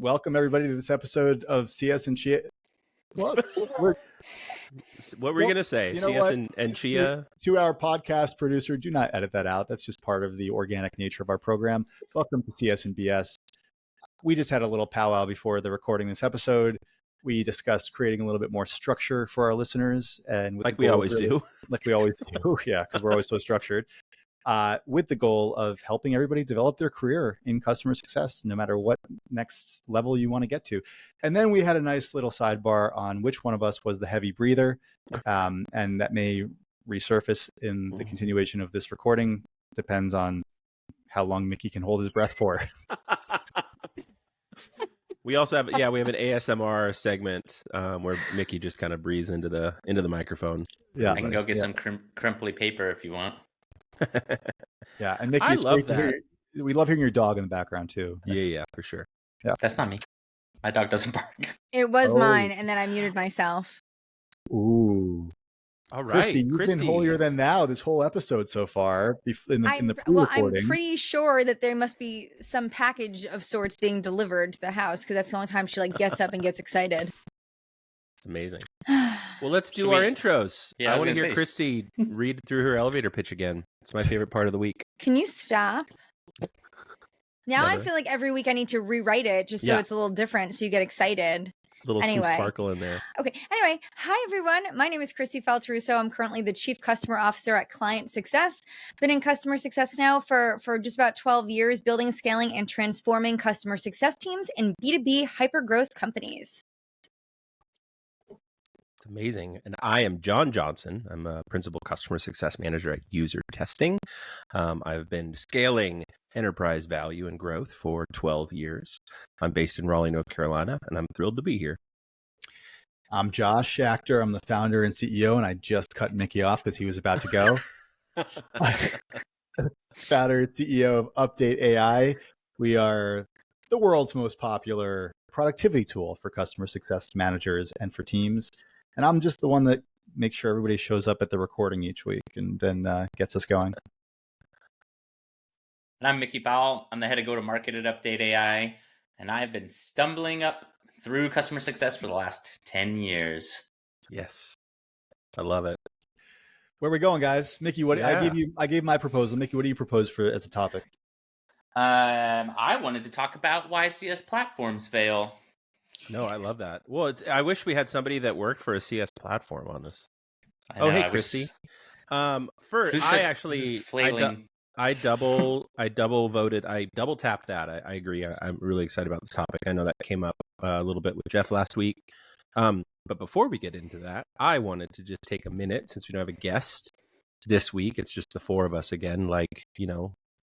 welcome everybody to this episode of CS and Chia. Well, what were you going to say? CS and Chia? 2-hour podcast producer. Do not edit that out. That's just part of the organic nature of our program. Welcome to CS and BS. We just had a little powwow before the recording this episode. We discussed creating a little bit more structure for our listeners. And like we always do. Like we always do. Yeah, because we're always so structured. With the goal of helping everybody develop their career in customer success, no matter what next level you want to get to. And then we had a nice little sidebar on which one of us was the heavy breather. And that may resurface in the continuation of this recording. Depends on how long Mickey can hold his breath for. We also have, we have an ASMR segment where Mickey just kind of breathes into the microphone. Yeah, I can go get some crimply paper if you want. Yeah, and Mickey, I love that. We love hearing your dog in the background too. Yeah, for sure. Yeah, that's not me. My dog doesn't bark. It was mine, and then I muted myself. Ooh. All right, Kristi, you've been holier than thou this whole episode so far in the pre-recording. Well, I'm pretty sure that there must be some package of sorts being delivered to the house, because that's the only time she gets up and gets excited. It's amazing. Well, let's do our intros. Yeah, I want to hear Kristi read through her elevator pitch again. It's my favorite part of the week. Can you stop? Now I feel like every week I need to rewrite it just so it's a little different, so you get excited. Some sparkle in there. Okay. Anyway, hi everyone. My name is Kristi Faltorusso. I'm currently the Chief Customer Officer at Client Success. Been in customer success now for just about 12 years, building, scaling, and transforming customer success teams in B2B hyper-growth companies. It's amazing. And I am Jon Johnson. I'm a Principal Customer Success Manager at User Testing. I've been scaling enterprise value and growth for 12 years. I'm based in Raleigh, North Carolina, and I'm thrilled to be here. I'm Josh Schachter. I'm the founder and CEO, and I just cut Mickey off because he was about to go. Founder and CEO of UpdateAI. We are the world's most popular productivity tool for customer success managers and for teams. And I'm just the one that makes sure everybody shows up at the recording each week and then gets us going. And I'm Mickey Powell. I'm the head of go-to-market at UpdateAI, and I've been stumbling up through customer success for the last 10 years. Yes, I love it. Where are we going, guys? Mickey, I gave my proposal. Mickey, what do you propose for as a topic? I wanted to talk about why CS platforms fail. No, I love that. Well, I wish we had somebody that worked for a CS platform on this. Hey, Kristi. I double voted. I double tapped that. I agree. I'm really excited about this topic. I know that came up a little bit with Jeff last week. But before we get into that, I wanted to just take a minute, since we don't have a guest this week. It's just the four of us again,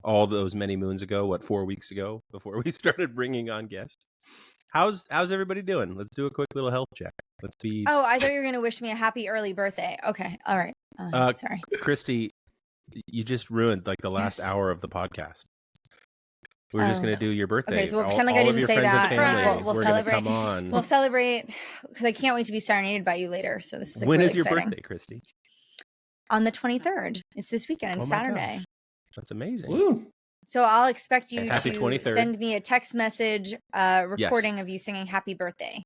all those many moons ago, 4 weeks ago, before we started bringing on guests. How's everybody doing? Let's do a quick little health check. Let's be. Oh, I thought you were going to wish me a happy early birthday. Okay. All right. Sorry. Kristi, you just ruined the last hour of the podcast. We're just going to do your birthday. Okay, so we'll pretend like I didn't say that. We'll celebrate. Come on. We'll celebrate because I can't wait to be serenaded by you later. So this is when really is your exciting. birthday, Kristi? On the 23rd. It's this weekend, Saturday. Gosh. That's amazing. Woo. So I'll expect you Happy to 23rd. send me a text message recording of you singing happy birthday.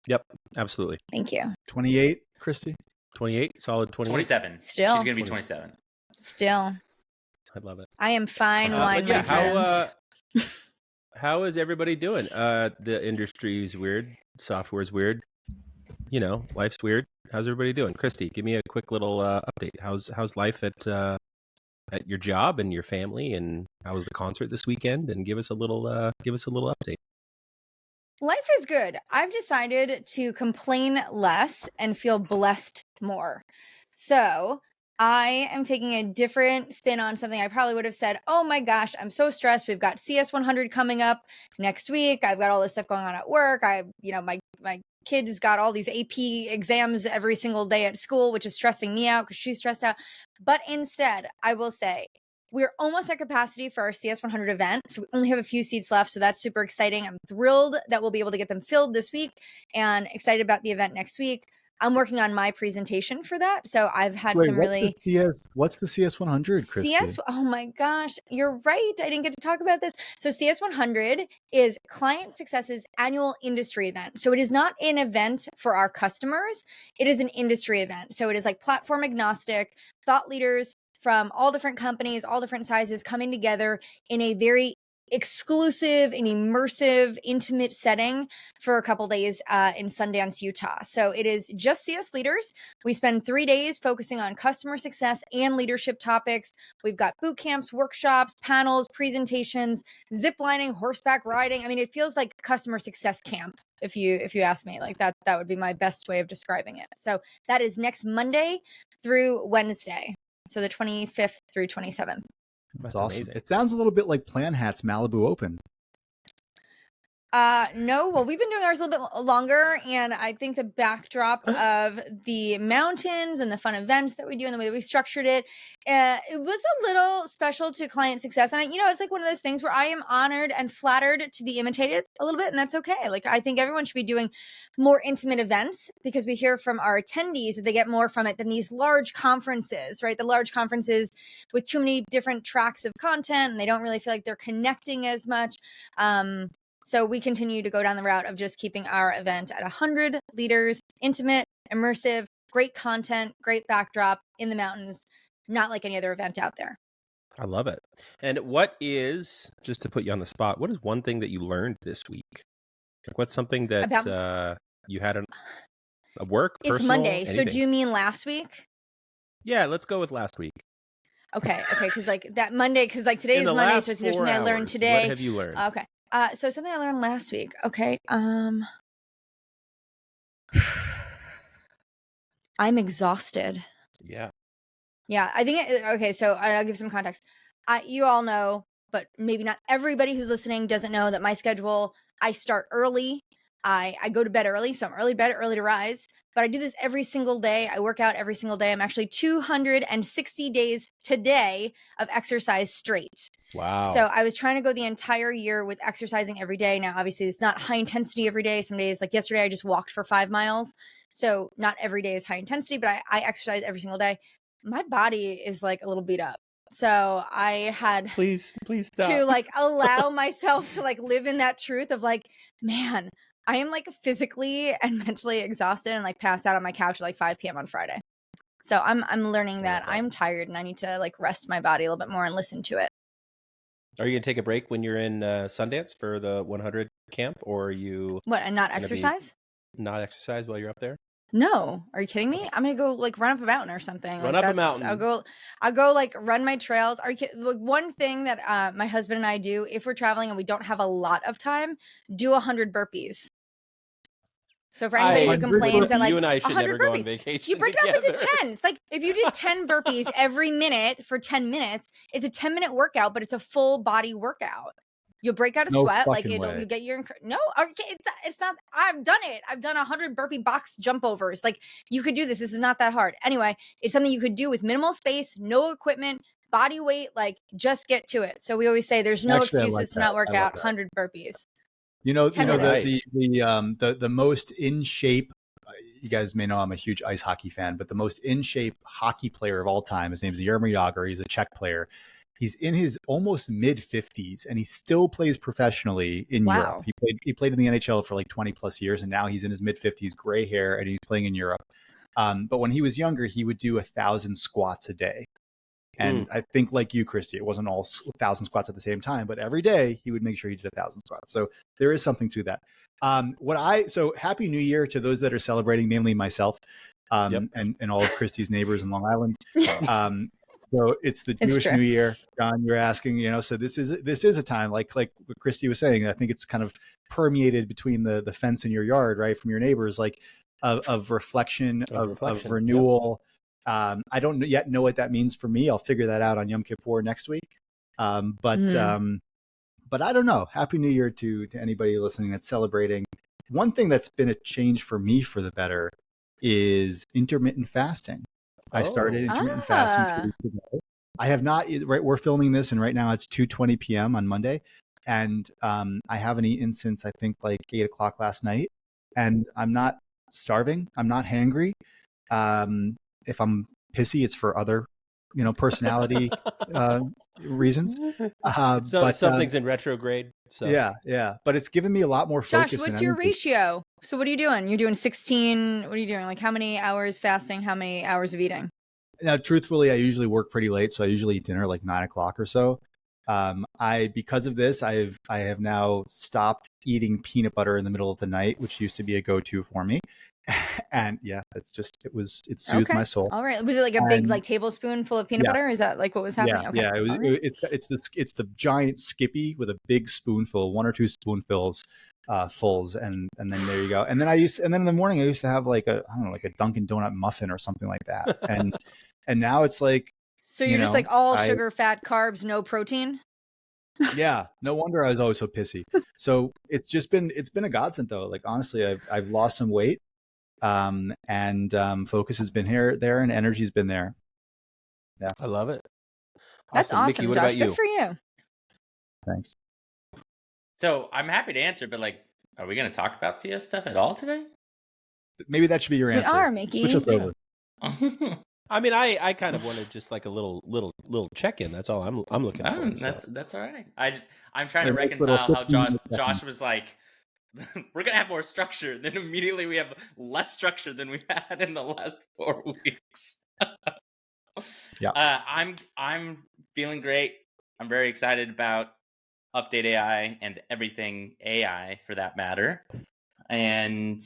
Yep, absolutely. Thank you. 28, Kristi? 28, solid 28. 27. Still. She's going to be 27. Still. I love it. I am fine wine, my friends. How is everybody doing? The industry is weird. Software is weird. Life's weird. How's everybody doing? Kristi, give me a quick little update. How's life at your job and your family, and how was the concert this weekend? And give us a little update. Life is good. I've decided to complain less and feel blessed more. So I am taking a different spin on something I probably would have said, oh my gosh, I'm so stressed. We've got CS 100 coming up next week. I've got all this stuff going on at work. My kid's got all these AP exams every single day at school, which is stressing me out because she's stressed out. But instead, I will say, we're almost at capacity for our CS 100 event. So we only have a few seats left. So that's super exciting. I'm thrilled that we'll be able to get them filled this week and excited about the event next week. I'm working on my presentation for that. So I've had Wait, some really what's the CS 100, Kristi? oh my gosh, you're right. I didn't get to talk about this. So CS 100 is Client Success's annual industry event. So it is not an event for our customers. It is an industry event. So it is like platform agnostic, thought leaders from all different companies, all different sizes coming together in a very exclusive and immersive, intimate setting for a couple days in Sundance, Utah. So it is just CS leaders. We spend 3 days focusing on customer success and leadership topics. We've got boot camps, workshops, panels, presentations, zip lining, horseback riding. I mean, it feels like customer success camp. If you ask me, like that would be my best way of describing it. So that is next Monday through Wednesday. So the 25th through 27th. That's That's awesome. amazing. It sounds a little bit like Plan Hat's Malibu Open. No, well, we've been doing ours a little bit longer, and I think the backdrop of the mountains and the fun events that we do and the way that we structured it, it was a little special to client success. And it's like one of those things where I am honored and flattered to be imitated a little bit, and that's okay. Like, I think everyone should be doing more intimate events because we hear from our attendees that they get more from it than these large conferences, right? The large conferences with too many different tracks of content, and they don't really feel like they're connecting as much. So we continue to go down the route of just keeping our event at 100 leaders, intimate, immersive, great content, great backdrop in the mountains, not like any other event out there. I love it. And what is, just to put you on the spot, what is one thing that you learned this week? Like, what's something that you had a work, personal, It's Monday. anything? So do you mean last week? Yeah, let's go with last week. Okay. Because like that Monday, because like today In is the Monday, last so there's 4 something I learned hours, today. What have you learned? Okay. So something I learned last week. Okay. I'm exhausted. Yeah. Yeah, I think okay, so I'll give some context. You all know, but maybe not everybody who's listening doesn't know that my schedule, I start early. I go to bed early, so I'm early to bed, early to rise. But I do this every single day. I work out every single day. I'm actually 260 days today of exercise straight. Wow. So I was trying to go the entire year with exercising every day. Now, obviously, it's not high intensity every day. Some days, like yesterday, I just walked for 5 miles. So not every day is high intensity, but I exercise every single day. My body is like a little beat up. So I had Please stop. to like allow myself to like live in that truth of like, man, I am like physically and mentally exhausted and like passed out on my couch at like 5 p.m. on Friday. So I'm learning that I'm tired and I need to like rest my body a little bit more and listen to it. Are you going to take a break when you're in Sundance for the 100 camp, or are you What, and not exercise? not exercise while you're up there? No, are you kidding me? I'm gonna go like run up a mountain or something. Run like, up a mountain. I'll go like run my trails. Are you kidding? Like, one thing that my husband and I do if we're traveling and we don't have a lot of time, do 100 burpees. So for anybody who complains that like you and I should 100 never go on burpees, vacation you break it up into together. 10s. Like if you did 10 burpees every minute for 10 minutes, it's a 10-minute workout, but it's a full body workout. You'll break out a sweat, like you get your no. Okay, it's not. I've done it. I've done 100 burpee box jump overs. Like you could do this. This is not that hard. Anyway, it's something you could do with minimal space, no equipment, body weight. Like just get to it. So we always say there's no excuses to not work out 100 burpees. The most in shape. You guys may know I'm a huge ice hockey fan, but the most in shape hockey player of all time. His name's Jaromir Jagr. He's a Czech player. He's in his almost mid 50s and he still plays professionally in Europe. He played in the NHL for like 20 plus years and now he's in his mid 50s, gray hair, and he's playing in Europe. But when he was younger, he would do 1,000 squats a day. And I think like you, Kristi, it wasn't all 1,000 squats at the same time, but every day he would make sure he did 1,000 squats. So there is something to that. So Happy New Year to those that are celebrating, mainly myself and all of Kristi's neighbors in Long Island. So it's the Jewish New Year, John, you're asking, so this is a time like what Kristi was saying. I think it's kind of permeated between the fence in your yard, right? From your neighbors, like of reflection, of renewal. Yep. I don't yet know what that means for me. I'll figure that out on Yom Kippur next week. But I don't know. Happy New Year to anybody listening that's celebrating. One thing that's been a change for me for the better is intermittent fasting. I started intermittent fasting 2 weeks ago. I have not, right, we're filming this and right now it's 2:20 p.m. on Monday. And I haven't eaten since I think like 8 o'clock last night. And I'm not starving. I'm not hangry. If I'm pissy, it's for other, personality reasons. But something's in retrograde. So yeah. But it's given me a lot more focus. Josh, what's and your energy. ratio? So what are you doing? You're doing 16. What are you doing? Like how many hours fasting? How many hours of eating? Now, truthfully, I usually work pretty late, so I usually eat dinner like 9 o'clock or so. Because of this, I have now stopped eating peanut butter in the middle of the night, which used to be a go-to for me. And yeah, it soothed my soul. All right. Was it like a big like tablespoon full of peanut butter? Is that like what was happening? Yeah, it's the giant Skippy with a big spoonful, 1 or 2 spoonfuls fulls, and then there you go. And then in the morning I used to have like a Dunkin' Donut muffin or something like that. And now it's like, so you're just like all sugar, fat, carbs, no protein. Yeah, no wonder I was always so pissy. So it's been a godsend though. Like honestly, I've lost some weight, and focus has been there, and energy's been there. Yeah, I love it. That's awesome, Mickey, what Josh. about you? Good for you. Thanks. So I'm happy to answer, but like, are we going to talk about CS stuff at all today? Maybe that should be your answer. We are, Mickey. Switch us over. I mean, I kind of wanted just like a little check-in. That's all I'm looking for. That's all right. I'm trying to reconcile how Josh was like, we're gonna have more structure. Then immediately we have less structure than we had in the last 4 weeks. Yeah. I'm feeling great. I'm very excited about UpdateAI and everything AI for that matter. And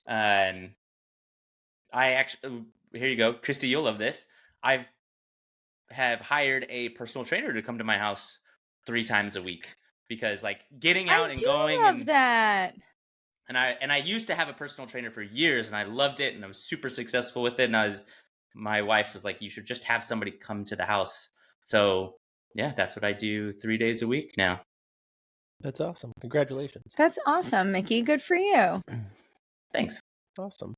I actually, here you go, Kristi, you'll love this. I have hired a personal trainer to come to my house 3 times a week because like getting out and going. I love that. And I used to have a personal trainer for years and I loved it and I was super successful with it. And my wife was like, you should just have somebody come to the house. So yeah, that's what I do 3 days a week now. That's awesome. Congratulations. That's awesome, Mickey. Good for you. Thanks. Awesome.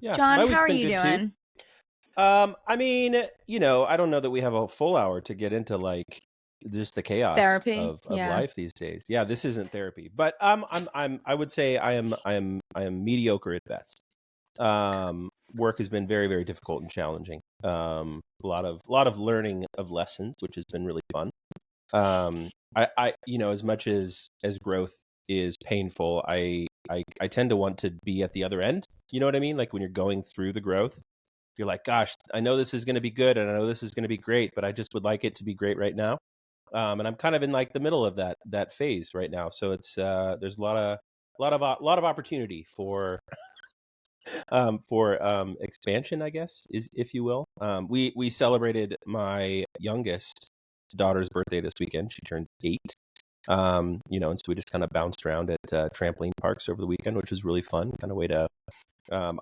Yeah. John, how are you doing? I mean, I don't know that we have a full hour to get into like just the chaos of life these days. Yeah, this isn't therapy, but I would say I am mediocre at best. Work has been very, very difficult and challenging. A lot of learning of lessons, which has been really fun. I as much as growth is painful, I tend to want to be at the other end. You know what I mean? Like when you're going through the growth, you're like, gosh, I know this is going to be good and I know this is going to be great, but I just would like it to be great right now. And I'm kind of in like the middle of that phase right now. So it's there's a lot of opportunity for expansion, I guess, if you will. We celebrated my youngest daughter's birthday this weekend. She turned 8. And so we just kind of bounced around at trampoline parks over the weekend, which was really fun. Kind of way to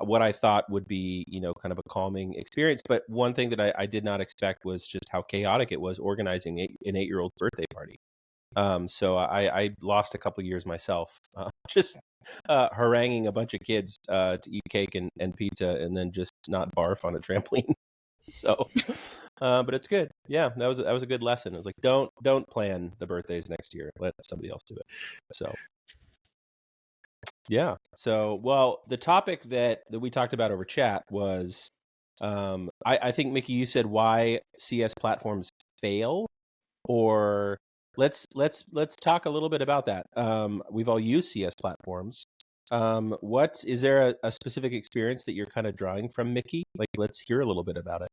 what I thought would be, kind of a calming experience. But one thing that I did not expect was just how chaotic it was organizing an 8-year-old's birthday party. So I lost a couple of years myself, just haranguing a bunch of kids to eat cake and pizza and then just not barf on a trampoline. So, but it's good. Yeah, that was a good lesson. It was like, don't plan the birthdays next year. Let somebody else do it. So. Yeah. So, well, the topic that we talked about over chat was, I think, Mickey, you said why CS platforms fail, or let's talk a little bit about that. We've all used CS platforms. Is there a specific experience that you're kind of drawing from, Mickey? Like, let's hear a little bit about it.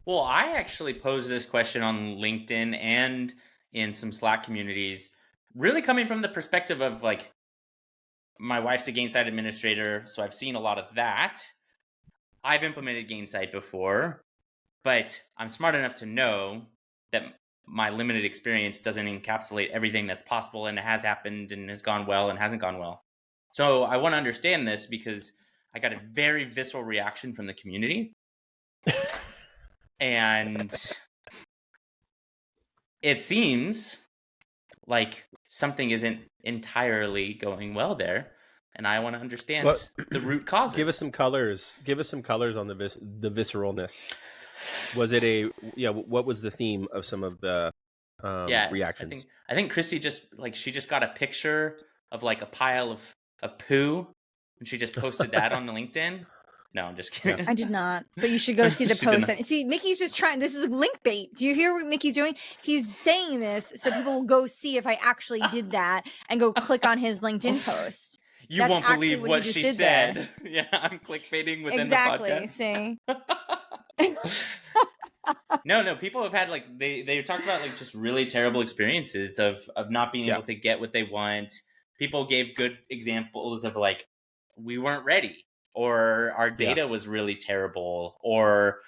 Well, I actually posed this question on LinkedIn and in some Slack communities, really coming from the perspective of like, my wife's a Gainsight administrator, so I've seen a lot of that. I've implemented Gainsight before, but I'm smart enough to know that my limited experience doesn't encapsulate everything that's possible and has happened and has gone well and hasn't gone well. So I want to understand this because I got a very visceral reaction from the community. And it seems like something isn't entirely going well there, and I want to understand the root causes. Give us some colors. Give us some colors on the visceralness. Was it what was the theme of some of the reactions? I think Kristi just got a picture of like a pile of poo, when she just posted that on LinkedIn. No, I'm just kidding. I did not, but you should go see the She did post. not. See, Mickey's just trying. This is link bait. Do you hear what Mickey's doing? He's saying this so people will go see if I actually did that and go click on his LinkedIn post. You That's won't actually believe what what he just she did there. said. Yeah, I'm clickbaiting within Exactly. the See, podcast. No, people have had like they talked about like just really terrible experiences of not being able to get what they want. People gave good examples of like, we weren't ready, or our data was really terrible, or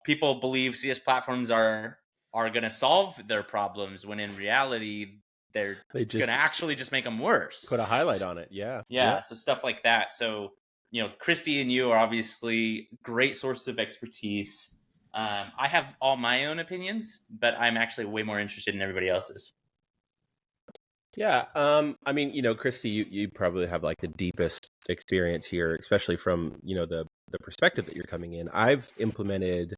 people believe CS platforms are going to solve their problems when in reality they're going to actually just make them worse. Put a highlight on it. Yeah. So stuff like that. So, Kristi and you are obviously great source of expertise. I have all my own opinions, but I'm actually way more interested in everybody else's. Yeah. I mean, Kristi, you probably have like the deepest experience here, especially from, the perspective that you're coming in. I've implemented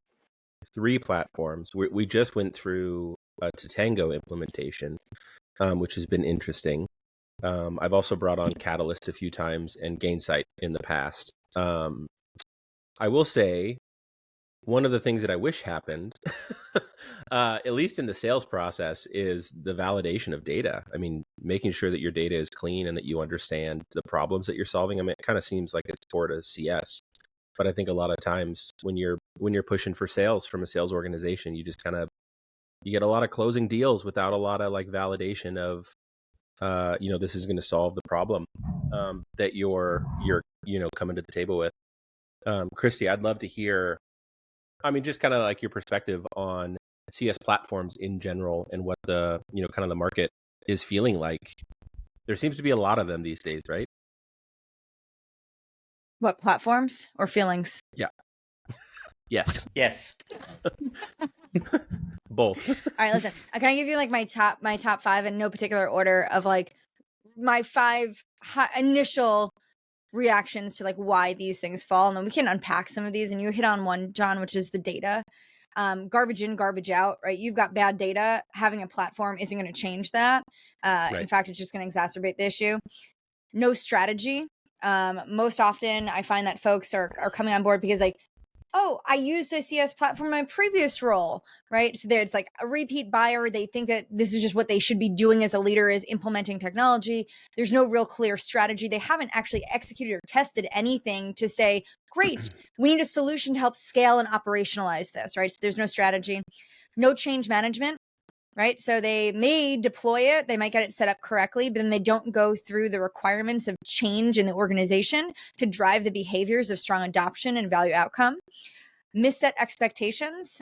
3 platforms. We just went through a Tatango implementation, which has been interesting. I've also brought on Catalyst a few times and Gainsight in the past. I will say one of the things that I wish happened, at least in the sales process, is the validation of data. I mean, making sure that your data is clean and that you understand the problems that you're solving. I mean, it kind of seems like it's core to CS, but I think a lot of times when you're pushing for sales from a sales organization, you just you get a lot of closing deals without a lot of like validation of, this is going to solve the problem that you're coming to the table with. Kristi, I'd love to hear, I mean, just kind of like your perspective on CS platforms in general and what the, kind of the market is feeling like. There seems to be a lot of them these days, right? what platforms or feelings? Yeah. Yes. Yes. Both. All right, listen. Can I give you like my top 5 in no particular order of like my 5 initial reactions to like why these things fall, and then we can unpack some of these. And you hit on one, John, which is the data. Garbage in, garbage out, right? You've got bad data. Having a platform isn't going to change that. Right. In fact, it's just going to exacerbate the issue. No strategy. Most often I find that folks are coming on board because like, oh, I used a CS platform in my previous role, right? So it's like a repeat buyer. They think that this is just what they should be doing as a leader, is implementing technology. There's no real clear strategy. They haven't actually executed or tested anything to say, great, we need a solution to help scale and operationalize this, right? So there's no strategy, no change management, right? So they may deploy it, they might get it set up correctly, but then they don't go through the requirements of change in the organization to drive the behaviors of strong adoption and value outcome. Misset expectations.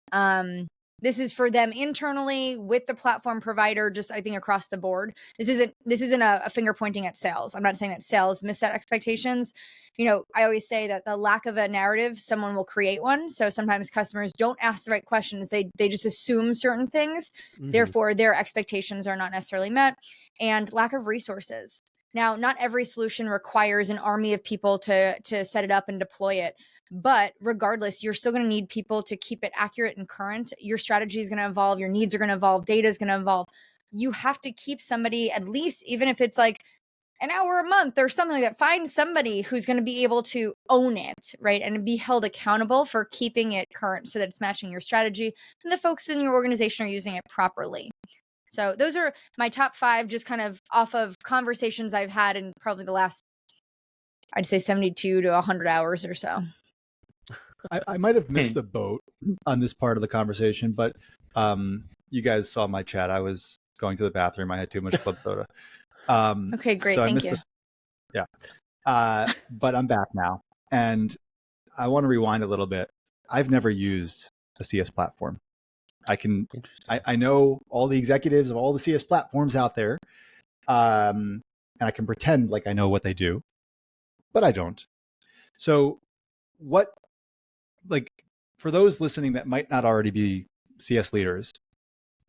This is for them internally with the platform provider, just I think across the board. This isn't a finger pointing at sales. I'm not saying that sales misset expectations. I always say that the lack of a narrative, someone will create one. So sometimes customers don't ask the right questions. They just assume certain things. Mm-hmm. Therefore, their expectations are not necessarily met. And lack of resources. Now, not every solution requires an army of people to set it up and deploy it. But regardless, you're still going to need people to keep it accurate and current. Your strategy is going to evolve. Your needs are going to evolve. Data is going to evolve. You have to keep somebody, at least, even if it's like an hour a month or something like that, find somebody who's going to be able to own it, right? And be held accountable for keeping it current so that it's matching your strategy and the folks in your organization are using it properly. So those are my top 5, just kind of off of conversations I've had in probably the last, I'd say 72 to 100 hours or so. I might have missed the boat on this part of the conversation, but you guys saw my chat. I was going to the bathroom. I had too much club soda. Okay, great. So Thank you. But I'm back now. And I want to rewind a little bit. I've never used a CS platform. I know all the executives of all the CS platforms out there. And I can pretend like I know what they do, but I don't. So for those listening that might not already be CS leaders,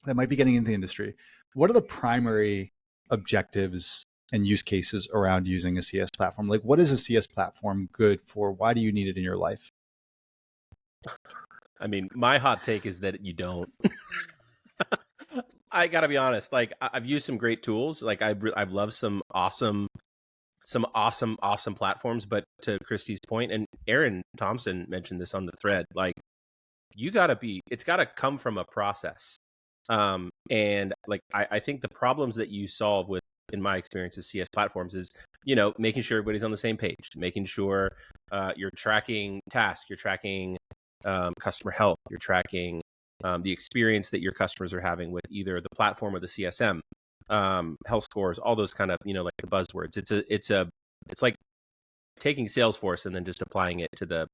that might be getting into the industry, what are the primary objectives and use cases around using a CS platform? Like, what is a CS platform good for? Why do you need it in your life? I mean, my hot take is that you don't. I gotta be honest. Like, I've used some great tools. Like, I've loved some awesome some awesome platforms. But to Kristi's point, and Aaron Thompson mentioned this on the thread, like it's got to come from a process. And like, I think the problems that you solve with, in my experience as CS platforms, is, making sure everybody's on the same page, making sure you're tracking tasks, you're tracking customer health, you're tracking the experience that your customers are having with either the platform or the CSM, health scores, all those kind of, like the buzzwords. It's like taking Salesforce and then just applying it to the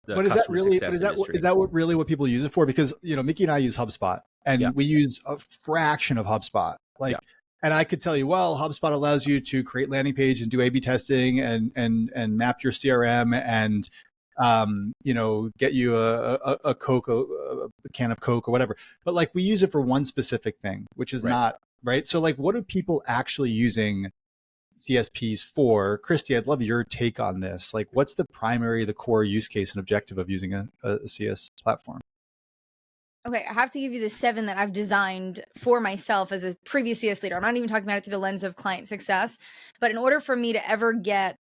But is that customer really, success industry. is that what people use it for? Because, Mickey and I use HubSpot, and we use a fraction of HubSpot. And I could tell you, well, HubSpot allows you to create landing page and do A/B testing and map your CRM and, get you a Coke, a can of Coke or whatever. But like, we use it for one specific thing, which is not right. So like, what are people actually using CSPs for? Kristi, I'd love your take on this. Like, what's the core use case and objective of using a CS platform? Okay, I have to give you the 7 that I've designed for myself as a previous CS leader. I'm not even talking about it through the lens of client success, but in order for me to ever get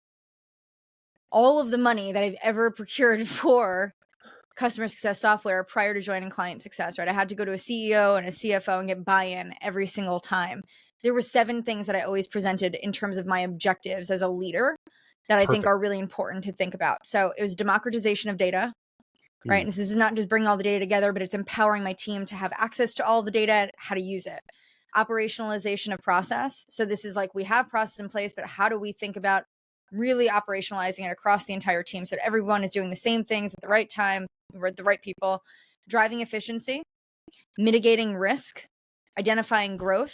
all of the money that I've ever procured for customer success software prior to joining client success, right? I had to go to a CEO and a CFO and get buy-in every single time. There were 7 things that I always presented in terms of my objectives as a leader that I think are really important to think about. So it was democratization of data, right? And this is not just bringing all the data together, but it's empowering my team to have access to all the data, how to use it. Operationalization of process. So this is like, we have process in place, but how do we think about really operationalizing it across the entire team so that everyone is doing the same things at the right time, with the right people? Driving efficiency, mitigating risk, identifying growth,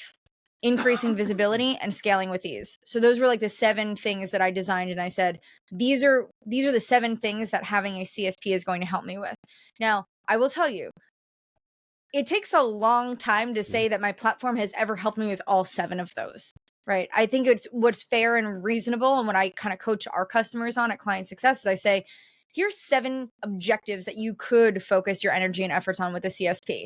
increasing visibility, and scaling with ease. So those were like the 7 things that I designed, and I said, these are the 7 things that having a CSP is going to help me with. Now, I will tell you, it takes a long time to say that my platform has ever helped me with all 7 of those, right? I think it's what's fair and reasonable, and what I kind of coach our customers on at Client Success is I say, here's 7 objectives that you could focus your energy and efforts on with a CSP.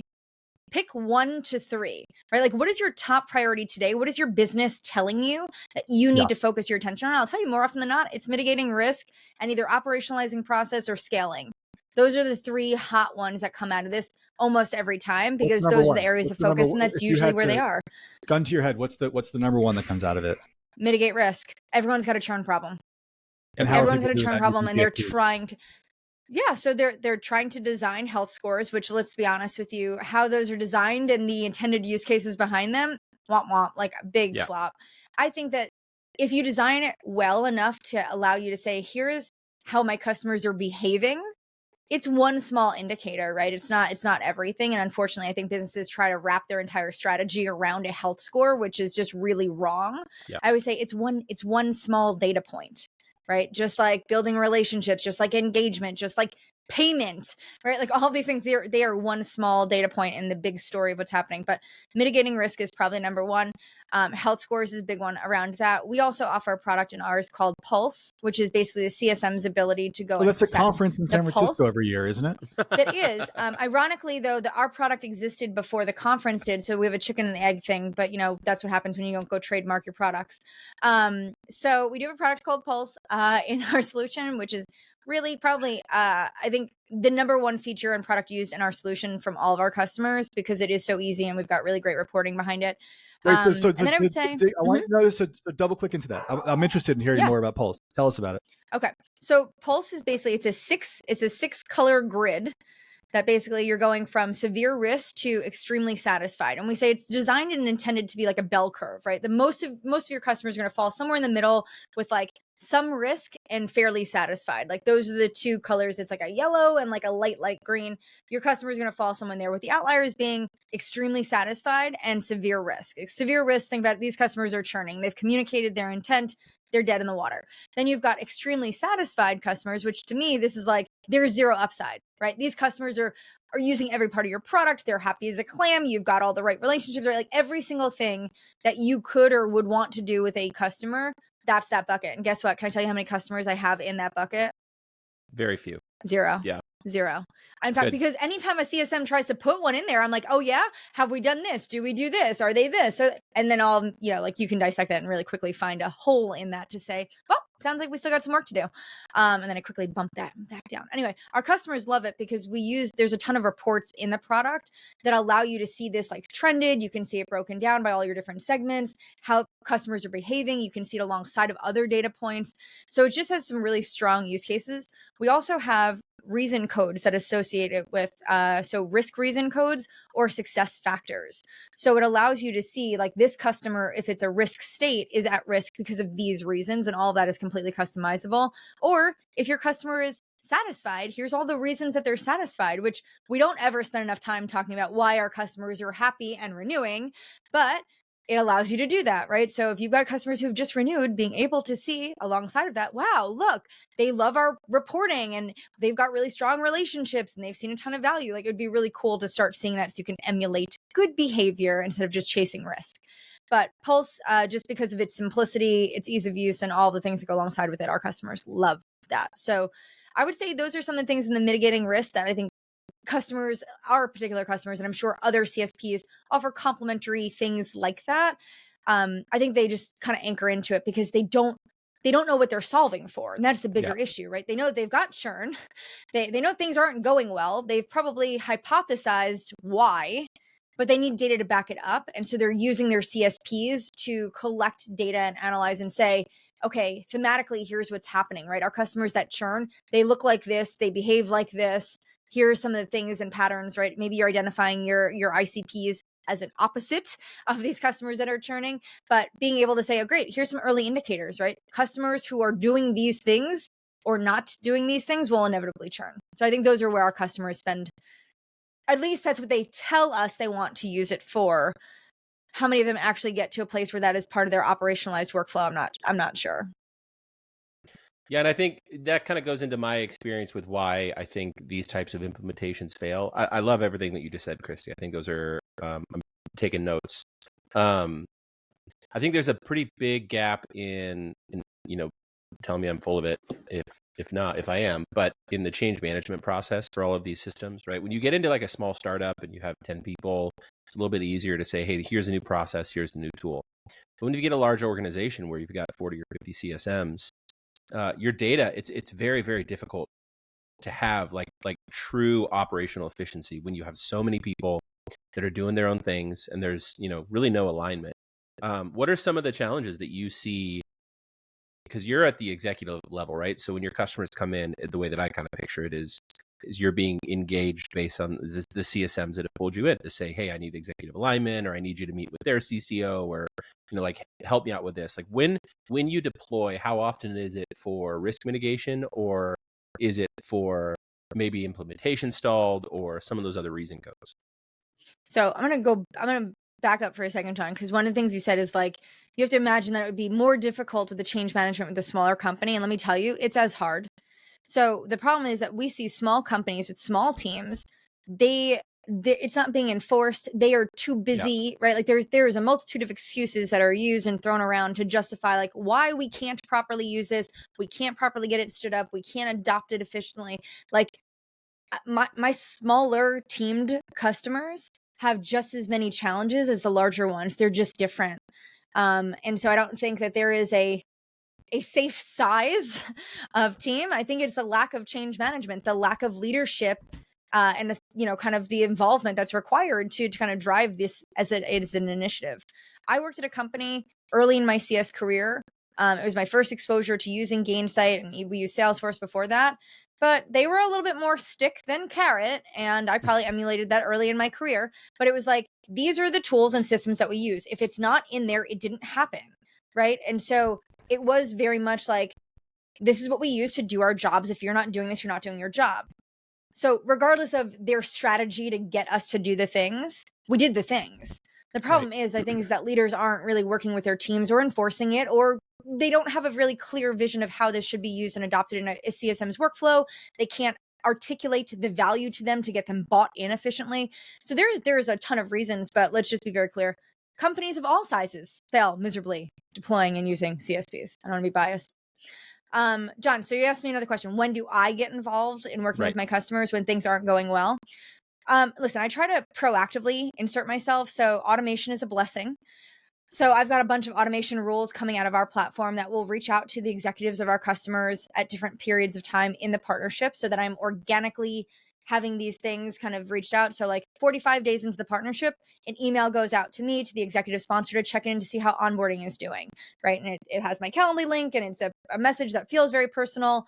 Pick 1 to 3, right? Like, what is your top priority today? What is your business telling you that you need to focus your attention on? I'll tell you, more often than not, it's mitigating risk and either operationalizing process or scaling. Those are the 3 hot ones that come out of this almost every time, because those are the areas of focus, and that's usually where they are. Gun to your head, what's the number 1 that comes out of it? Mitigate risk. Everyone's got a churn problem. And everyone's got a churn problem, and they're trying to. Yeah, so they're trying to design health scores, which, let's be honest with you, how those are designed and the intended use cases behind them, womp womp, like a big flop. I think that if you design it well enough to allow you to say, here's how my customers are behaving, it's one small indicator, right? It's not everything. And unfortunately, I think businesses try to wrap their entire strategy around a health score, which is just really wrong. Yeah. I would say it's one small data point. Right? Just like building relationships, just like engagement, just like payment, right? Like all of these things, they are one small data point in the big story of what's happening. But mitigating risk is probably number 1. Health scores is a big one around that. We also offer a product in ours called Pulse, which is basically the CSM's ability to go. Well, that's a conference in San Francisco every year, isn't it? That is. Ironically, though, our product existed before the conference did, so we have a chicken and the egg thing. But that's what happens when you don't go trademark your products. So we do have a product called Pulse in our solution, which is really probably, I think, the number 1 feature and product used in our solution from all of our customers, because it is so easy and we've got really great reporting behind it. Right, so and then I would say, I want to know this, so double click into that. I'm interested in hearing more about Pulse. Tell us about it. Okay, so Pulse is basically it's a 6 color grid that basically you're going from severe risk to extremely satisfied. And we say it's designed and intended to be like a bell curve, right? The most of your customers are going to fall somewhere in the middle with like some risk and fairly satisfied. Like those are the 2 colors. It's like a yellow and like a light green. Your customer is going to fall somewhere there, with the outliers being extremely satisfied and severe risk. Severe risk, think about it, these customers are churning. They've communicated their intent. They're dead in the water. Then you've got extremely satisfied customers, which to me, this is like there's 0 upside, right? These customers are using every part of your product. They're happy as a clam. You've got all the right relationships, right? Like every single thing that you could or would want to do with a customer, that's that bucket. And guess what? Can I tell you how many customers I have in that bucket? Very few. 0. Yeah. Zero. In fact, Good. because anytime a CSM tries to put one in there, I'm like, oh yeah, have we done this? Do we do this? Are they this? So, and then I'll, like you can dissect that and really quickly find a hole in that to say, well, sounds like we still got some work to do. And then I quickly bump that back down. Anyway, our customers love it because there's a ton of reports in the product that allow you to see this like trended. You can see it broken down by all your different segments, how customers are behaving. You can see it alongside of other data points. So it just has some really strong use cases. We also have reason codes that associate it with so risk reason codes or success factors. So it allows you to see like this customer, if it's a risk state, is at risk because of these reasons, and all of that is completely customizable. Or if your customer is satisfied, here's all the reasons that they're satisfied, which we don't ever spend enough time talking about why our customers are happy and renewing, but it allows you to do that, right? So if you've got customers who've just renewed, being able to see alongside of that, wow, look, they love our reporting and they've got really strong relationships and they've seen a ton of value. Like, it would be really cool to start seeing that so you can emulate good behavior instead of just chasing risk. But Pulse, just because of its simplicity, its ease of use, and all the things that go alongside with it, our customers love that. So I would say those are some of the things in the mitigating risk that I think customers, our particular customers, and I'm sure other CSPs offer complementary things like that. I think they just kind of anchor into it because they don't know what they're solving for. And that's the bigger issue, right? They know they've got churn. They know things aren't going well. They've probably hypothesized why, but they need data to back it up. And so they're using their CSPs to collect data and analyze and say, okay, thematically, here's what's happening, right? Our customers that churn, they look like this, they behave like this. Here are some of the things and patterns, right? Maybe you're identifying your ICPs as an opposite of these customers that are churning, but being able to say, oh, great, here's some early indicators, right? Customers who are doing these things or not doing these things will inevitably churn. So I think those are where our customers spend, at least that's what they tell us they want to use it for. How many of them actually get to a place where that is part of their operationalized workflow? I'm not sure. Yeah, and I think that kind of goes into my experience with why I think these types of implementations fail. I love everything that you just said, Kristi. I think those are, I'm taking notes. I think there's a pretty big gap in tell me I'm full of it if not, if I am, but in the change management process for all of these systems, right? When you get into like a small startup and you have 10 people, it's a little bit easier to say, hey, here's a new process, here's the new tool. But when you get a large organization where you've got 40 or 50 CSMs, your data, it's very, very difficult to have like true operational efficiency when you have so many people that are doing their own things and there's really no alignment. What are some of the challenges that you see? Because you're at the executive level, right? So when your customers come in, the way that I kind of picture it is you're being engaged based on the CSMs that have pulled you in to say, hey, I need executive alignment, or I need you to meet with their CCO, or like help me out with this. Like when you deploy, how often is it for risk mitigation, or is it for maybe implementation stalled, or some of those other reason codes? So I'm gonna back up for a second, John, because one of the things you said is like, you have to imagine that it would be more difficult with the change management with a smaller company. And let me tell you, it's as hard. So the problem is that we see small companies with small teams, it's not being enforced. They are too busy, right? Like there is a multitude of excuses that are used and thrown around to justify like why we can't properly use this. We can't properly get it stood up. We can't adopt it efficiently. Like my smaller teamed customers have just as many challenges as the larger ones. They're just different. And so I don't think that there is a safe size of team. I think it's the lack of change management, the lack of leadership, and the, kind of the involvement that's required to kind of drive this as it is an initiative. I worked at a company early in my CS career. It was my first exposure to using Gainsight, and we used Salesforce before that. But they were a little bit more stick than carrot, and I probably emulated that early in my career. But it was like, these are the tools and systems that we use. If it's not in there, it didn't happen, right? And so it was very much like, this is what we use to do our jobs. If you're not doing this, you're not doing your job. So regardless of their strategy to get us to do the things, we did the things. The problem is, I think, is that leaders aren't really working with their teams or enforcing it, or they don't have a really clear vision of how this should be used and adopted in a CSM's workflow. They can't articulate the value to them to get them bought in efficiently. So there's a ton of reasons, but let's just be very clear. Companies of all sizes fail miserably deploying and using CSPs. I don't want to be biased. John, so you asked me another question. When do I get involved in working Right. with my customers when things aren't going well? Listen, I try to proactively insert myself. So automation is a blessing. So I've got a bunch of automation rules coming out of our platform that will reach out to the executives of our customers at different periods of time in the partnership so that I'm organically having these things kind of reached out. So like 45 days into the partnership, an email goes out to me, to the executive sponsor, to check in to see how onboarding is doing, right? And it has my Calendly link, and it's a message that feels very personal.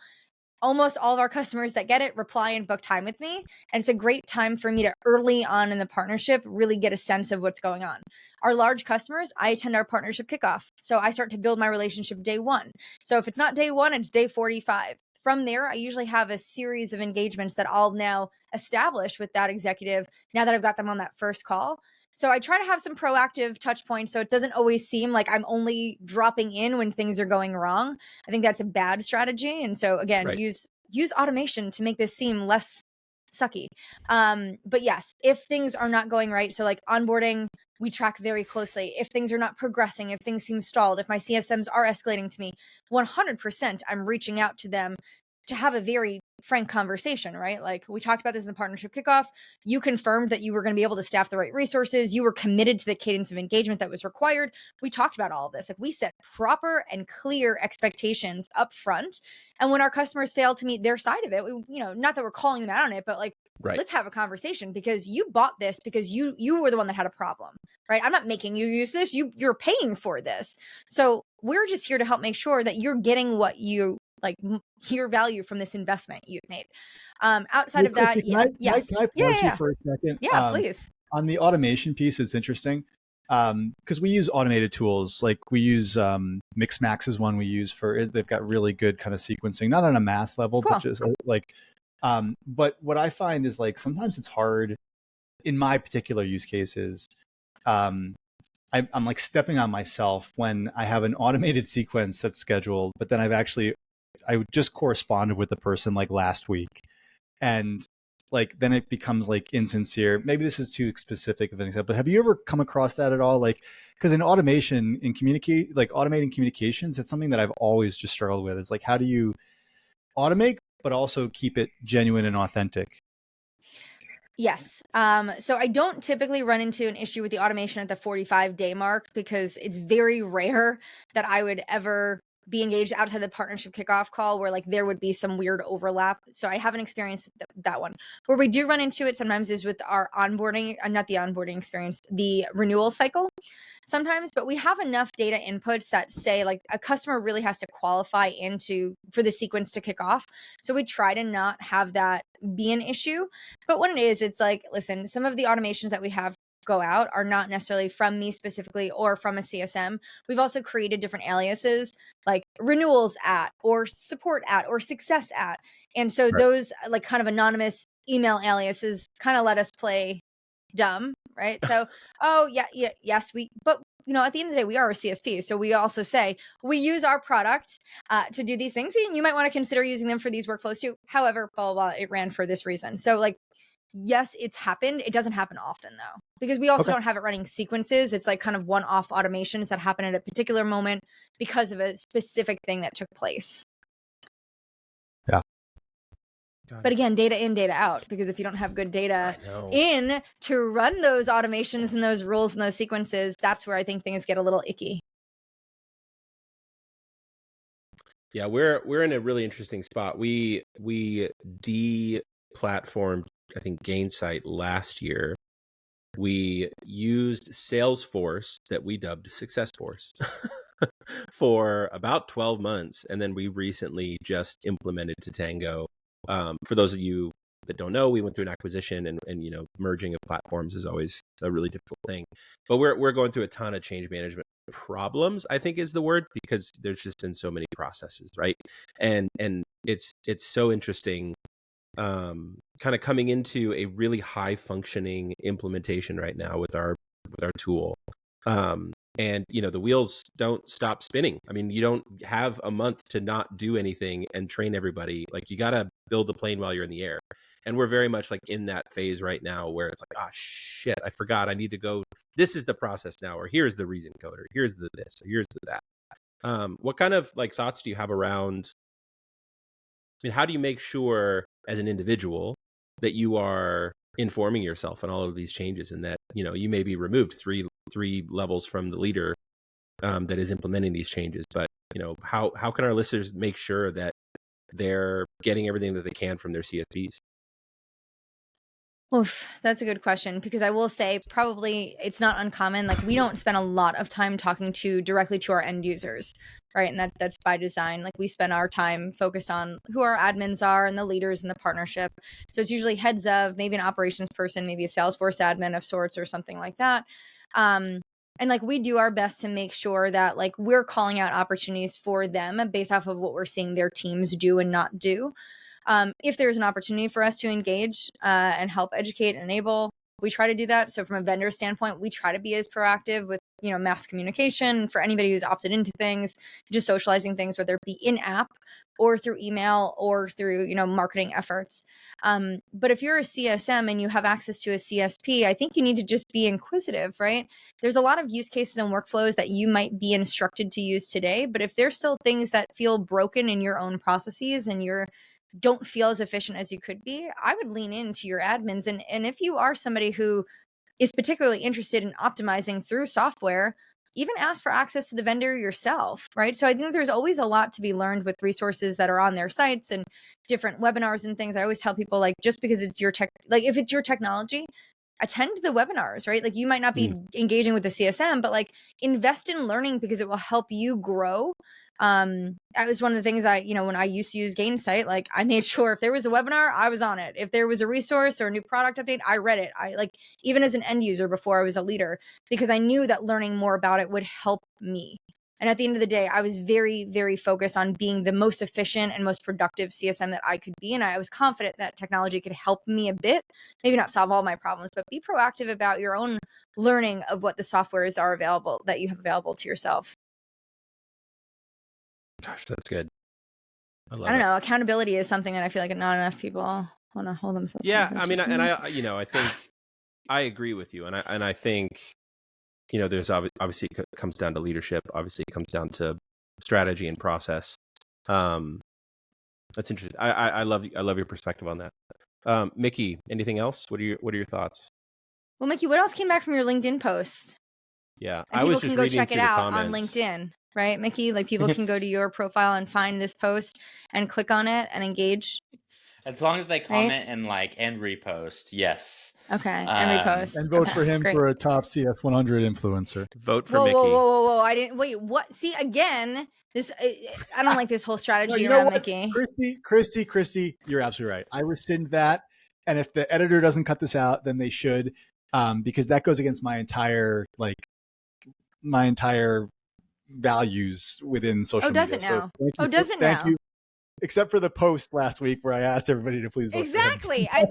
Almost all of our customers that get it reply and book time with me. And it's a great time for me to early on in the partnership really get a sense of what's going on. Our large customers, I attend our partnership kickoff. So I start to build my relationship day one. So if it's not day one, it's day 45. From there, I usually have a series of engagements that I'll now establish with that executive now that I've got them on that first call. So I try to have some proactive touch points so it doesn't always seem like I'm only dropping in when things are going wrong. I think that's a bad strategy. And so again, Right. use automation to make this seem less sucky. But yes, if things are not going right, so like onboarding, we track very closely. If things are not progressing, if things seem stalled, if my CSMs are escalating to me, 100% I'm reaching out to them to have a very frank conversation, right? Like we talked about this in the partnership kickoff. You confirmed that you were going to be able to staff the right resources. You were committed to the cadence of engagement that was required. We talked about all of this. Like we set proper and clear expectations up front. And when our customers fail to meet their side of it, we, not that we're calling them out on it, but like, Right. let's have a conversation because you bought this because you were the one that had a problem, right? I'm not making you use this. You're paying for this. So we're just here to help make sure that you're getting what you like, your value from this investment you've made. Outside of that, Can I pause you for a second? Yeah, please. On the automation piece, it's interesting because we use automated tools. Like we use Mixmax is one we use for it. They've got really good kind of sequencing, not on a mass level, Cool. but just like. But what I find is like sometimes it's hard in my particular use cases. I'm like stepping on myself when I have an automated sequence that's scheduled, but then I just corresponded with the person like last week, and like then it becomes like insincere. Maybe this is too specific of an example, but have you ever come across that at all? Like, because in automation, automating communications, that's something that I've always just struggled with. Is like, how do you automate, but also keep it genuine and authentic? Yes. So I don't typically run into an issue with the automation at the 45-day mark because it's very rare that I would ever be engaged outside the partnership kickoff call where like there would be some weird overlap. So I haven't experienced that one. Where we do run into it sometimes is with our onboarding, not the onboarding experience, the renewal cycle sometimes, but we have enough data inputs that say like a customer really has to qualify for the sequence to kick off. So we try to not have that be an issue. But when it is, it's like, listen, some of the automations that we have go out are not necessarily from me specifically or from a CSM. We've also created different aliases like renewals at or support at or success at. And so those like kind of anonymous email aliases kind of let us play dumb, right? So, yes, but at the end of the day, we are a CSP. So we also say we use our product to do these things. And you might want to consider using them for these workflows too. However, blah, blah, blah, it ran for this reason. So like, yes, it's happened. It doesn't happen often though, because we also don't have it running sequences. It's like kind of one-off automations that happen at a particular moment because of a specific thing that took place. Yeah. But again, data in, data out, because if you don't have good data in to run those automations and those rules and those sequences, that's where I think things get a little icky. Yeah, we're in a really interesting spot. We de-platformed, I think, Gainsight last year. We used Salesforce that we dubbed Successforce for about 12 months. And then we recently just implemented Tatango. For those of you that don't know, we went through an acquisition and merging of platforms is always a really difficult thing. But we're going through a ton of change management problems, I think is the word, because there's just been so many processes, right? And it's so interesting kind of coming into a really high functioning implementation right now with our tool. And the wheels don't stop spinning. I mean, you don't have a month to not do anything and train everybody. Like you got to build the plane while you're in the air. And we're very much like in that phase right now where it's like, oh shit, I forgot I need to go. This is the process now, or here's the reason code, or here's the this, or here's the that. What kind of like thoughts do you have around mean, how do you make sure as an individual that you are informing yourself on all of these changes, and that, you know, you may be removed three levels from the leader that is implementing these changes, but, you know, how can our listeners make sure that they're getting everything that they can from their CSPs? Oof, that's a good question, because I will say probably it's not uncommon. Like, we don't spend a lot of time talking directly to our end users, right? And that's by design. Like, we spend our time focused on who our admins are and the leaders in the partnership. So it's usually heads of, maybe an operations person, maybe a Salesforce admin of sorts or something like that. And like, we do our best to make sure that like we're calling out opportunities for them based off of what we're seeing their teams do and not do. If there's an opportunity for us to engage and help educate and enable, we try to do that. So from a vendor standpoint, we try to be as proactive with, you know, mass communication for anybody who's opted into things, just socializing things, whether it be in app or through email or through, you know, marketing efforts. But if you're a CSM and you have access to a CSP, I think you need to just be inquisitive, right? There's a lot of use cases and workflows that you might be instructed to use today, but if there's still things that feel broken in your own processes and don't feel as efficient as you could be, I would lean into your admins. And if you are somebody who is particularly interested in optimizing through software, even ask for access to the vendor yourself, right? So I think there's always a lot to be learned with resources that are on their sites and different webinars and things. I always tell people, like, just because it's your tech, like if it's your technology, attend the webinars, right? Like, you might not be engaging with the CSM, but like, invest in learning because it will help you grow. That was one of the things you know, when I used to use Gainsight, like, I made sure if there was a webinar, I was on it. If there was a resource or a new product update, I read it. I, like, even as an end user before I was a leader, because I knew that learning more about it would help me. And at the end of the day, I was very, very focused on being the most efficient and most productive CSM that I could be. And I was confident that technology could help me a bit, maybe not solve all my problems, but be proactive about your own learning of what the softwares are available that you have available to yourself. Gosh, that's good. I don't know. Accountability is something that I feel like not enough people want to hold themselves to. Yeah, I mean, and I, you know, I think I agree with you, and I think, you know, there's obviously it comes down to leadership. Obviously, it comes down to strategy and process. That's interesting. I love your perspective on that. Mickey, anything else? What are your thoughts? Well, Mickey, what else came back from your LinkedIn post? Yeah, and I was people just can go reading check through it the out comments on LinkedIn, right, Mickey? Like, people can go to your profile and find this post and click on it and engage. As long as they comment and like and repost, yes. Okay, and repost and vote for him great. for a top CS 100 influencer. Vote for whoa, Mickey. Whoa! I didn't wait. What? See, again, this I don't like this whole strategy No, around Mickey. Kristi, you're absolutely right. I rescind that, and if the editor doesn't cut this out, then they should, because that goes against my entire values within social media. Does it now? Thank you. Except for the post last week where I asked everybody to please vote exactly. for him.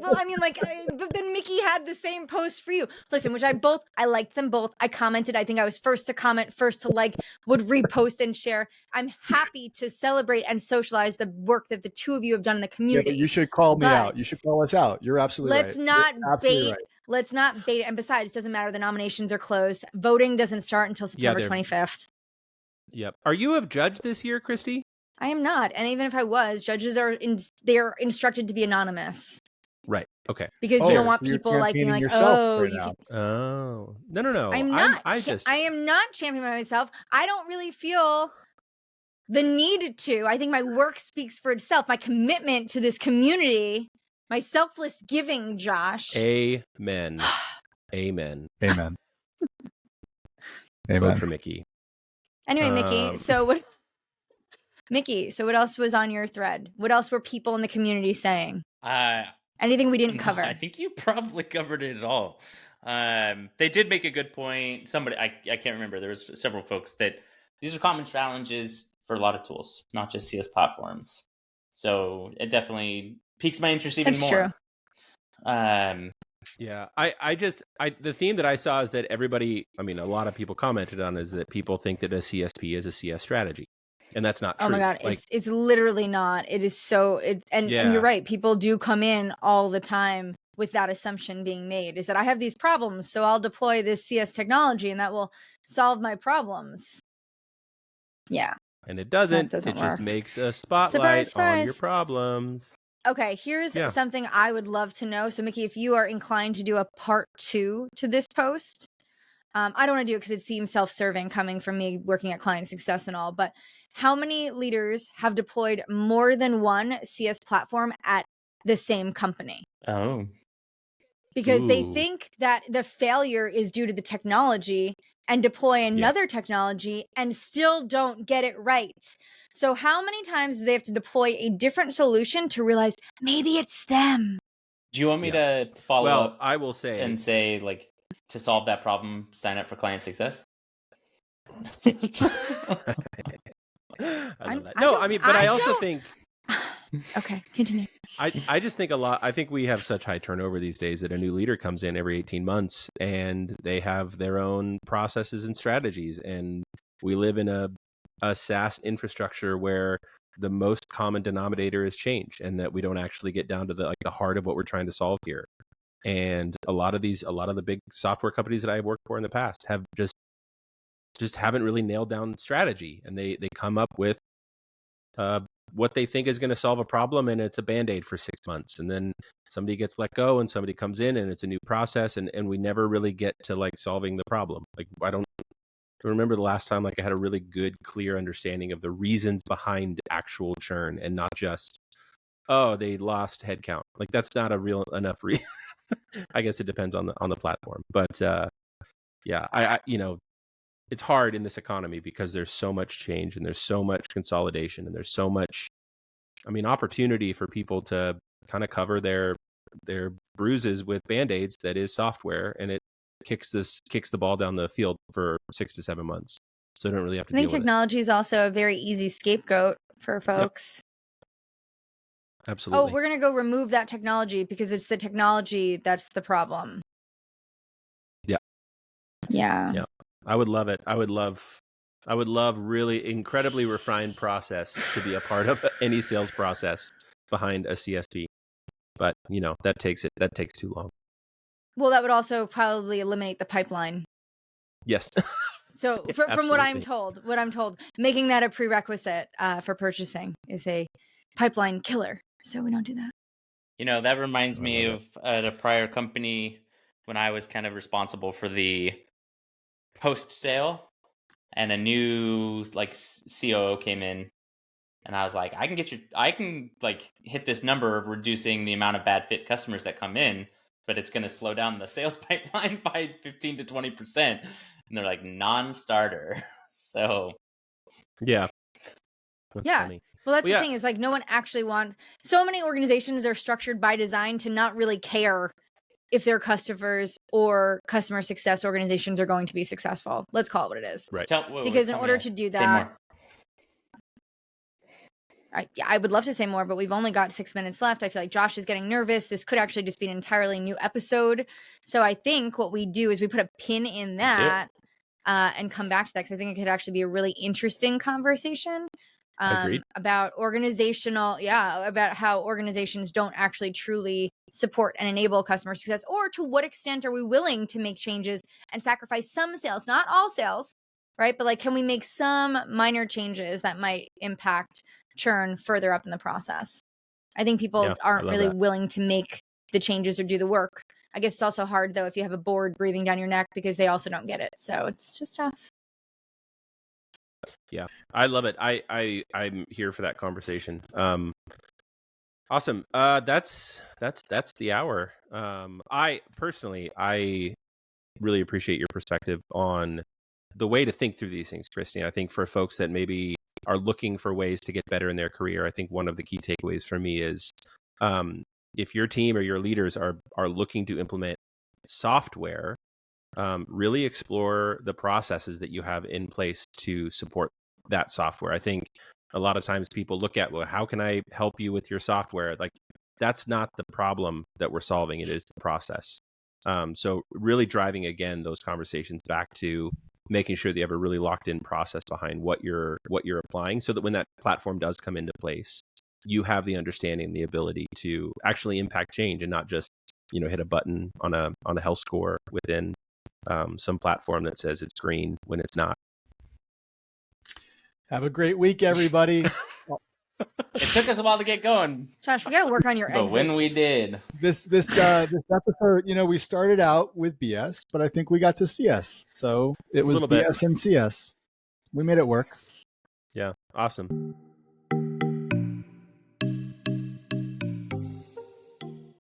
But then Mickey had the same post for you. Listen, which I liked them both. I commented. I think I was first to comment, first to like, would repost and share. I'm happy to celebrate and socialize the work that the two of you have done in the community. Yeah, but you should call me out. You should call us out. You're absolutely right. Let's not bait. And besides, it doesn't matter. The nominations are closed. Voting doesn't start until September 25th. Yep. Are you a judge this year, Kristi? I am not. And even if I was, judges they're instructed to be anonymous. Right. Okay. Because you don't want people like being like, oh, right you now. can... Oh, no. I'm not. I am not championing myself. I don't really feel the need to. I think my work speaks for itself. My commitment to this community, my selfless giving, Josh. Amen. Amen. Amen. Vote for Mickey. Anyway, Mickey, so what else was on your thread? What else were people in the community saying? Anything we didn't cover? I think you probably covered it all. They did make a good point. Somebody, I can't remember. There was several folks that these are common challenges for a lot of tools, not just CS platforms. So it definitely piques my interest even more. True. Yeah, the theme that I saw is that everybody, I mean, a lot of people commented on is that people think that a CSP is a CS strategy. And that's not true. Oh my God, it's literally not. It is so, and you're right. People do come in all the time with that assumption being made, is that I have these problems, so I'll deploy this CS technology and that will solve my problems. Yeah. And it doesn't. doesn't It just work. makes a spotlight Surprise, on your surprise. problems. Okay, here's Yeah. something I would love to know. So, Mickey, if you are inclined to do a part 2 to this post, I don't want to do it because it seems self-serving coming from me working at client success and all, but how many leaders have deployed more than one CS platform at the same company? Oh. Because they Ooh. think that the failure is due to the technology and deploy another technology and still don't get it right. So how many times do they have to deploy a different solution to realize maybe it's them? Do you want me to follow up I will say and say, like, to solve that problem, sign up for client success? I love that. No, I mean, but I also think Okay, continue. I just think a lot. I think we have such high turnover these days that a new leader comes in every 18 months and they have their own processes and strategies. And we live in a SaaS infrastructure where the most common denominator is change, and that we don't actually get down to the heart of what we're trying to solve here. And a lot of the big software companies that I've worked for in the past have just haven't really nailed down strategy, and they come up with what they think is going to solve a problem, and it's a Band-Aid for 6 months, and then somebody gets let go and somebody comes in and it's a new process, and we never really get to like solving the problem. Like, I don't remember the last time like I had a really good, clear understanding of the reasons behind actual churn, and not just, oh, they lost headcount. Like, that's not a real enough reason. I guess it depends on the platform, but yeah, I it's hard in this economy because there's so much change and there's so much consolidation and there's so much, opportunity for people to kind of cover their bruises with Band-Aids that is software, and it kicks the ball down the field for 6 to 7 months. So I don't really have to I think deal with it. technology is also a very easy scapegoat for folks. Yep. Absolutely. Oh, we're going to go remove that technology because it's the technology that's the problem. Yeah. Yeah. I would love it. I would love really incredibly refined process to be a part of any sales process behind a CSP. But, that takes too long. Well, that would also probably eliminate the pipeline. Yes. So from what I'm told, making that a prerequisite for purchasing is a pipeline killer. So we don't do that. That reminds me of at a prior company when I was kind of responsible for the post-sale, and a new COO came in, and I was like, I can hit this number of reducing the amount of bad fit customers that come in, but it's going to slow down the sales pipeline by 15 to 20%. And they're like, non-starter. So yeah. That's funny. Well, that's the thing is no one actually wants. So many organizations are structured by design to not really care if their customers or customer success organizations are going to be successful. Let's call it what it is. Right. Because in order to do that, I would love to say more, but we've only got 6 minutes left. I feel like Josh is getting nervous. This could actually just be an entirely new episode. So I think what we do is we put a pin in that and come back to that, because I think it could actually be a really interesting conversation. About about how organizations don't actually truly support and enable customer success, or to what extent are we willing to make changes and sacrifice some sales, not all sales, right? But can we make some minor changes that might impact churn further up in the process? I think people aren't really willing to make the changes or do the work. I guess it's also hard though if you have a board breathing down your neck because they also don't get it. So it's just tough. Yeah, I love it. I'm here for that conversation. Awesome. That's the hour. I personally really appreciate your perspective on the way to think through these things, Kristi. I think for folks that maybe are looking for ways to get better in their career, I think one of the key takeaways for me is if your team or your leaders are looking to implement software, really explore the processes that you have in place to support that software. I think a lot of times people look at, well, how can I help you with your software? Like, that's not the problem that we're solving. It is the process. So really driving, again, those conversations back to making sure that you have a really locked in process behind what you're applying, so that when that platform does come into place, you have the understanding, the ability to actually impact change, and not just, hit a button on a health score within some platform that says it's green when it's not. Have a great week, everybody. It took us a while to get going, Josh, we got to work on your but exits. when we did, This episode, we started out with BS, but I think we got to CS. So it was little bit. BS and CS. We made it work. Yeah. Awesome.